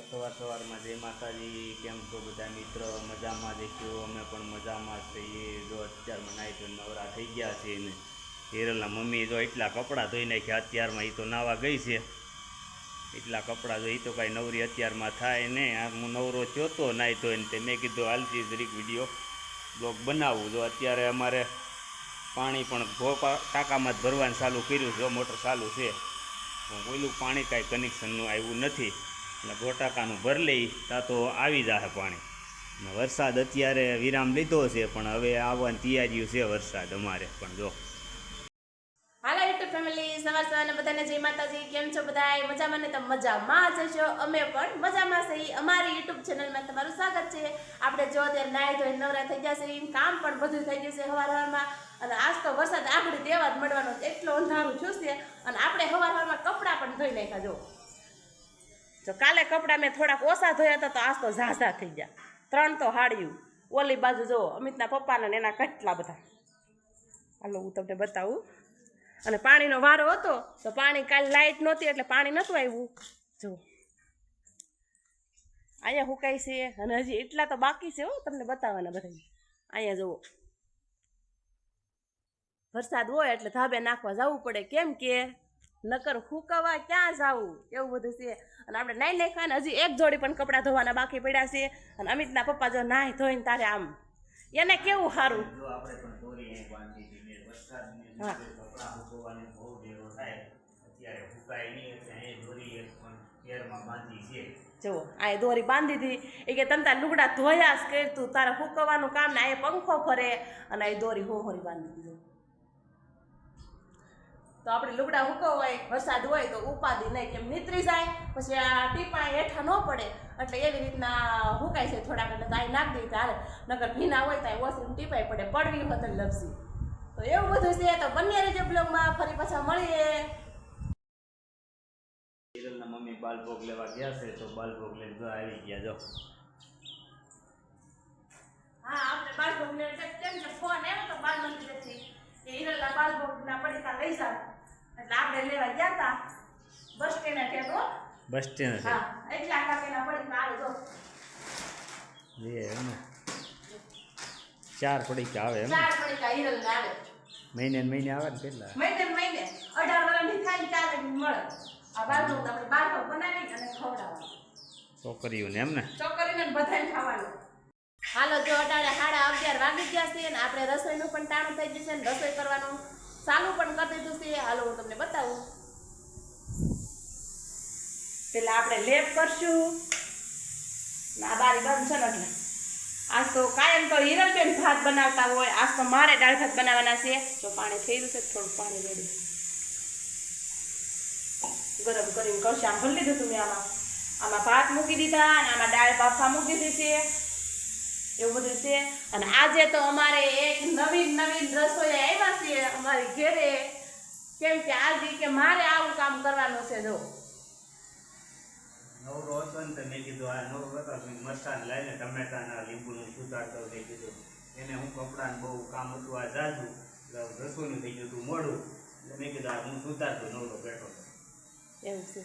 સવારમાં જય માતાજી. કેમ છો બધા મિત્રો? મજામાં દેખ્યો, અમે પણ મજામાં છીએ. જો અત્યારમાં નાહી તો નવરા થઈ ગયા છે ને હિરલના મમ્મી જો એટલા કપડાં ધોઈ નાખ્યા અત્યારમાં. એ તો નાવા ગઈ છે, એટલા કપડાં જો એ તો કાંઈ નવરી અત્યારમાં થાય ને. હું નવરો ચોતો નાહી ધોઈને તે મેં કીધું હાલતી જરીક વિડીયો બ્લોગ બનાવવું. જો અત્યારે અમારે પાણી પણ ટાંકામાં જ ભરવાનું ચાલુ કર્યું છે. મોટર ચાલુ છે, કોઈલું પાણી કાંઈ કનેક્શનનું આવ્યું નથી એટલે ગોટાકાનું ભરી લઈ ત્યાં તો આવી જશે પાણી. વરસાદ અત્યારે વિરામ લીધો છે પણ હવે આવવાની તૈયારીઓ છે વરસાદ અમારે પણ. જો હાલો યુટ્યુબ ફેમિલી, સવારના બધાને જય માતાજી. કેમ છો બધા? મજામાં ને? તો મજામાં જશો, અમે પણ મજામાં છીએ. અમારી યુટ્યુબ ચેનલમાં તમારું સ્વાગત છે. આપણે જો અત્યારે નાહી ધોઈ નવરા થઈ ગયા છે, કામ પણ બધું થઈ ગયું છે સવારમાં. અને આજ તો વરસાદ આખડી દેવા જ મળવાનો એટલો અંધારું થયું છે. અને આપણે સવારમાં કપડાં પણ ધોઈ નાખ્યા. જો કાલે કપડાં મેં થોડાક ઓછા ધોયા હતા તો આજ તો ઝાઝા થઈ ગયા. 3 તો હાડ્યું. ઓલી બાજુ જો અમિતના પપ્પાને એના કેટલા બધા. હાલો હું તમને બતાવું. અને પાણીનો વારો હતો તો પાણી કાલે લાઇટ નહોતી એટલે પાણી નહોતું આવ્યું. જો અહીંયા હુકાય છે અને હજી એટલા તો બાકી છે. તમને બતાવવાના બધા. અહીંયા જુઓ, વરસાદ હોય એટલે ધાબે નાખવા જવું પડે, કેમ કે નકર હુકાવા ક્યાં જવું, એવું બધું છે. અને આપણે નાઈ નાખ્યા ને હજી એક જોડી પણ કપડાં ધોવાના બાકી પડ્યા છે. અને અમિતના પપ્પા જો નાહી ધોઈને તારે આમ એને કેવું સારું. હા જો આ દોરી બાંધી હતી એ કે તમ તાર લુગડા ધોયા જ કર, તું તારે હુકવાનું કામ ને આ પંખો ફરે અને આ દોરી હોરી બાંધી દીધું. તો આપણે લુગડા હુકવ હોય, વરસાદ હોય તો ઉપાદી નહીં, કેમ નીતરી જાય પછી આ ટીપા હેઠા ન પડે એટલે એવી રીતના હુકાય છે થોડાક. એટલે તાઈ નાખી દઈ ચાલે, નકર ભીના હોય ત્યાં વોશરૂમ ટીપાઈ પડે, પડવી હોત લપસી. તો એવું બધું છે. તો બંને રીતે બ્લોગમાં ફરી પાછા મળીએ. હિરલના મમ્મી બાલભોગ લેવા ગયા છે તો બાલભોગ લઈને જો આવી ગયા. જો હા આપણે બાલભોગ ને કેમ કે ફોન આવ્યો તો બાલ મંદિરેથી કે હિરલના બાલભોગના પડીકા લઈ જાવ એટલે આપણે લેવા ગયા હતા બસ સ્ટેન્ડ ઠેકો. બસ સ્ટેન્ડ છે. હા એટલા કાકેના પડીકા આવે જો. એ ને 4 પડીકા આવે એમ. 4 પડીકા હિરલના આવે. મહિને આવે ને કેટલા? મહિને 18 વર્ષની થાય ચાલે મળે. આ બાલભોગ આપણે બાલભોગ બનાવી અને ખવડાવવા છોકરીઓને એમ ને, છોકરીને બધાને ખાવાનું. હાલો જો અટાણે 11:30 વાગી ગયા છે ને આપણે રસોઈનું પણ ટાણું થઈ ગયું છે ને રસોઈ કરવાનું ચાલુ પણ કરી દીધું છે. હાલો હું તમને બતાવું. પેલા આપણે લેપ કરશું ને આ બારી બંધ છે ને એટલે આજ તો કાયમ તો હિરલબેન ભાત બનાવતા હોય, આજ તો મારે દાળ ભાત બનાવવાના છે. જો પાણી થઈ રહ્યું છે, થોડું પાણી રેડું ગરમ કરીને કરશે. આમ ભરી લીધું હતું મેં આમાં ભાત મૂકી દીધા અને આમાં દાળ બાફા મૂકી દીધી છે, એવું બધું છે. અને આજે તો અમારે એક નવીન રસોઈ આવ્યા છે અમારી ઘરે, કેમ કે આજે કે મારે આવું કામ કરવાનું છે. જો નવરો હતો ને તો મેં કીધું આ નવરો હતો મરચાં લાવીને ટમેટાના લીંબુનું સુધારતો થઈ કીધું એને હું કપડાને બહુ કામ હતું આ જાજુ એટલે રસોઈનું થઈ ગયું હતું મોડું એટલે મેં કીધું આ હું સુધારતો નવરો બેઠો હતો. એવું છે.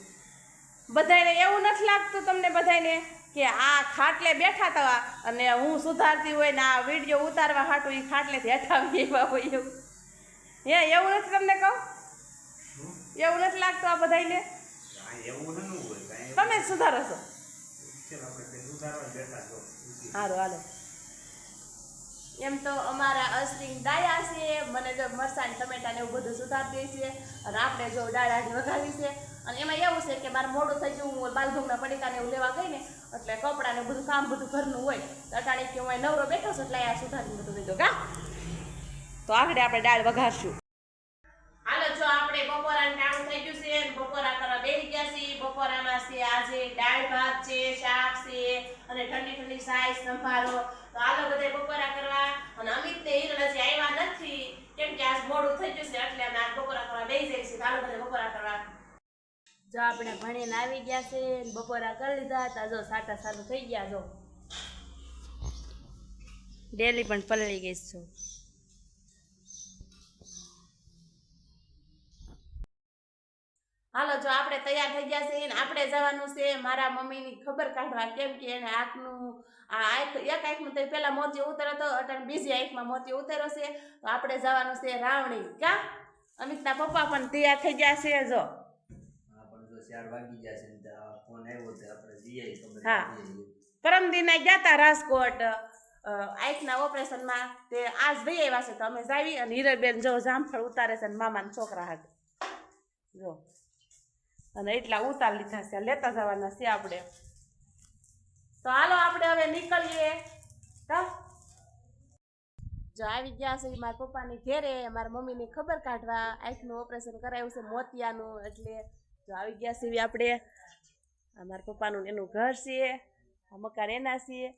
બધાને એવું નથી લાગતું તમને બધાને કે આ ખાટલે બેઠા હતા અને હું સુધારતી હોય ને આ વિડીયો ઉતારવા હાટું એ ખાટલેથી હટાવી એવા હોય એવું? હે એવું નથી તમને કહું? એવું નથી લાગતું આ બધાને? એવું ન હોય, તમે સુધારો છો. સારું હાલો. એમ તો અમારા અશ્વિન ડાયા છે, મને જો મરચાં ટમેટાને એવું બધું સુધારતી છે. અને આપણે જો દાળ આજી વઘારી છે. અને એમાં એવું છે કે મારે મોડું થઈ ગયું, હું બાલભોગના પડીકાને એવું લેવા ગઈ ને એટલે કપડાને બધું કામ બધું ઘરનું હોય તો અટાણી કે હું નવરો બેઠો છું એટલે આ સુધારીને બધું દીધું કા. તો આગળ આપણે દાળ વઘારશું. હાલો જો આપણે બપોરાનું ટાણું થઈ ગયું છે, બપોરા કરવા બેસી ગયા છીએ. બપોરામાં છે આજે દાળ ભાત છે, શાક છે અને ઠંડી સાઈઝ સંભારો. તો હાલો બધે બપોરા કરવા. અને અમિત ને હિરલ હજી આવ્યા નથી કેમ કે આજ મોડું થઈ ગયું છે એટલે અમે આજ બપોરા કરવા બેસી જઈએ છીએ. હાલો બધે બપોરા કરવા. જો આપણે ભણીને આવી ગયા છે, બપોરા કરી લીધા હતા. જો સાટા સારું થઈ ગયા. જો ડેલી પણ પલળી ગઈ છું. હાલો જો આપણે તૈયાર થઈ ગયા છે ને આપણે જવાનું છે મારા મમ્મીની ખબર કાઢવા, કેમ કે એને આંખનું એક આંખનું તો પેલા મોતી ઉતર્યો હતો, અટાણે બીજી આંખમાં મોતી ઉતર્યો છે. તો આપણે જવાનું છે રાવણી. કા અમિતના પપ્પા પણ તૈયાર થઈ ગયા છે. જો હા પરમ દિને ગયા હતા રાજકોટ આંખના ઓપરેશનમાં, તે આજ ભાઈ આવ્યા છે. તો અમે જાવી અને હીરાબેન જો જામફળ ઉતારે છે ને મામાના છોકરા હાથ જો, અને એટલા ઉતાર લીધા છે, લેતા જવાના છે આપણે. તો હાલો આપણે હવે નીકળીએ. જો આવી ગયા છે મારા પપ્પાની ઘેરે મારા મમ્મીની ખબર કાઢવા, આંખનું ઓપરેશન કરાવ્યું છે મોતિયાનું, એટલે જો આવી ગયા છે આપણે. આ મારા પપ્પાનું એનું ઘર છે, આ મકાન એના છે,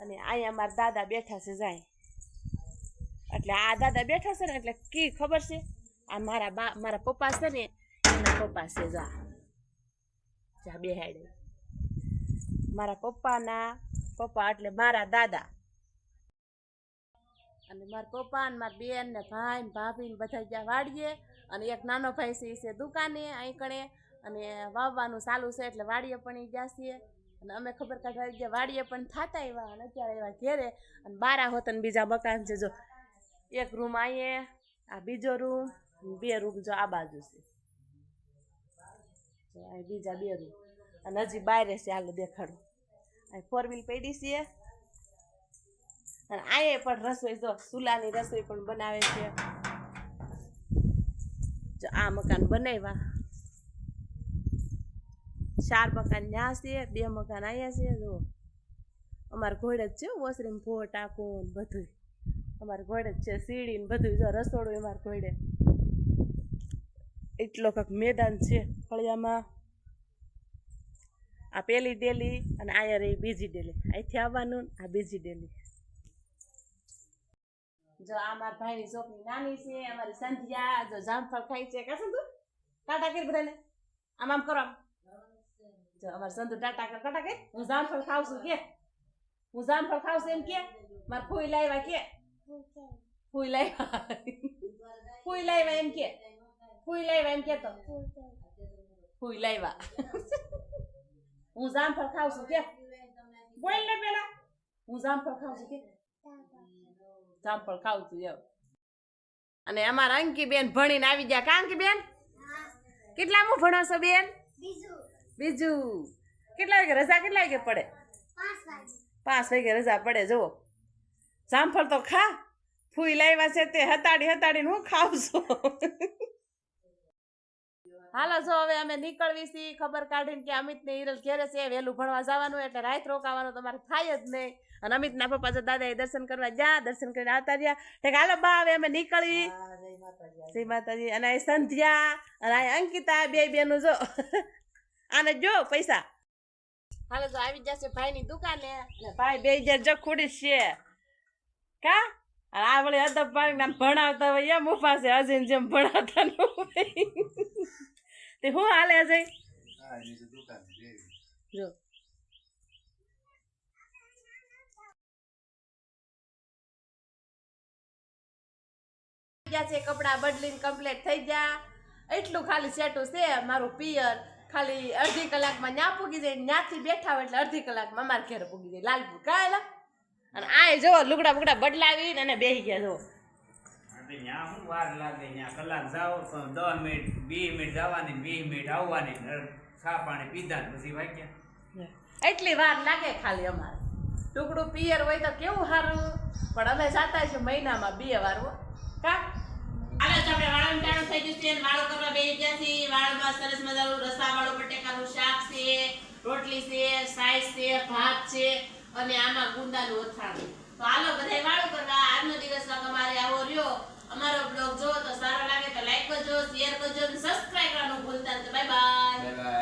અને અહીંયા મારા દાદા બેઠા છે જાય. એટલે આ દાદા બેઠા છે ને એટલે કી ખબર છે, આ મારા પપ્પા છે ને એના પપ્પા છે. જા બેહાડે મારા પપ્પાના પપ્પા એટલે મારા દાદા. અને મારા પપ્પા ને મારા બેન ને ભાઈ ને ભાભી ને બધા ગયા વાડીએ, અને એક નાનો ભાઈ છે દુકાને અહીં કણે, અને વાવવાનું ચાલુ છે એટલે વાડીએ પણ ગયા છીએ. અને અમે ખબર કાઢવા ગયા વાડીએ પણ થતા આવ્યા, અને અત્યારે આવ્યા ઘેરે. અને બારા હોત ને બીજા મકાન છે, જો એક રૂમ અહીંયા, આ બીજો રૂમ, 2 રૂમ જો આ બાજુ છે, જો આ બીજા 2 રૂમ, અને હજી બહાર છે. હાલો દેખાડો, અહીં 4 વ્હીલ પડી છે. અને અહીંયા પણ રસોઈ જો ચૂલાની રસોઈ પણ બનાવે છે. જો આ મકાન બનાવ્યા, 4 મકાન ત્યાં છે, 2 મકાન અહીંયા છે. જો અમારે ઘોડે જ છે, ઓસરીમ ભો ટાંકો ને બધું અમારે ઘોડે જ છે, સીડી ને બધું. જો રસોડું અમારે ઘોડે, એટલો કંઈક મેદાન છે ફળિયામાં. આ પેલી ડેલી અને અહીંયા રહી બીજી ડેલી, અહીંથી આવવાનું, આ બીજી ડેલી. જો આ મારા ભાઈની છોકરી નાની છે, અમારી સંધ્યા જો જામફળ ખાઈ છે. કા સંધુ ટાટા કરી બધાને, આમ કરો. જો અમારી સંધુ ટાટા કર, ટાટા કરી. હું જામફળ ખાઉં છું કે, હું જામફળ ખાઉં છું એમ કે. મારા ફૂઈ લાવ્યા કે, ફૂઈ લાવ્યા, ફૂઈ લાવ્યા એમ કે, ફૂઈ લાવ્યા એમ કે. તો ફૂઈ લાવ્યા. હું જામફળ ખાઉં છું કે, બોલ ને પેલા. હું જામફળ ખાઉં છું કે, જામફળ ખાઉં છું એમ. અને અમારા અંકી બેન ભણીને આવી ગયા. કા અંકી બેન કેટલામું ભણો છો બેન? બીજું. કેટલા વાગે રજા, કેટલા વાગે પડે? 5 વાગે રજા પડે. જુઓ જામફળ તો ખા, ફૂઈ લાવ્યા છે તે હતાડીને હું ખાઉં છું. હાલો જો હવે અમે નીકળવી છીએ ખબર કાઢીને કે અમિત ને હિરલ ઘેરે છે, વહેલું ભણવા જવાનું એટલે રાત રોકાવાનું તમારે થાય જ નહીં. અને અમિતના પપ્પા જો દાદાએ દર્શન કરવા ગયા, દર્શન કરીને આવતા રહ્યા. હાલો બા હવે અમે નીકળવી. જય માતાજી. અને અહીં સંધ્યા અને અહીં અંકિતા, 2 બેનો જો આને જો પૈસા. હાલો જો આવી જશે ભાઈની દુકાને, અને ભાઈ 2 હજાર જો ખુડી છે. કા અને આ વળી અદબ પાણી ભણાવતા હોય એમ ઉભા છે, હજી જેમ ભણાવતા ન હોય. તે હું હાલે અજય જો છે. કપડા બદલીને કમ્પ્લીટ થઈ ગયા. એટલું ખાલી સેટું છે મારું પિયર. ખાલી અડધી કલાકમાં ન્યા પૂગી જાય, ન્યાથી બેઠા હોય એટલે અડધી કલાકમાં અમારે ઘેર પૂગી જાય લાલપુર. કાયલા અને આ જો લુગડા બુગડા બદલાવીને અને બેસી ગયા. જો ત્યાં શું વાર લાગે, ત્યાં કલાક જાઓ તો 10 મિનિટ 20 મિનિટ જવાની, 20 મિનિટ આવવાની, ચા પાણી પીધા પછી વાગ્યા. એટલી વાર લાગે ખાલી અમારે. ટુકડું પિયર હોય તો કેવું સારું, પણ અમે જાતા છીએ મહિનામાં 2 વાર. હો કા હાલો તમે વાળું ટાણું થઈ ગયું છે, વાળો કરવા બેસી ગયા છીએ. વાળમાં સરસ મજાનું રસાવાળું બટેકાનું શાક છે, રોટલી છે, સાઈઝ છે, ભાત છે, અને આમાં ગુંદાનું અથાણું. તો હાલો બધાય વાળું કરવા.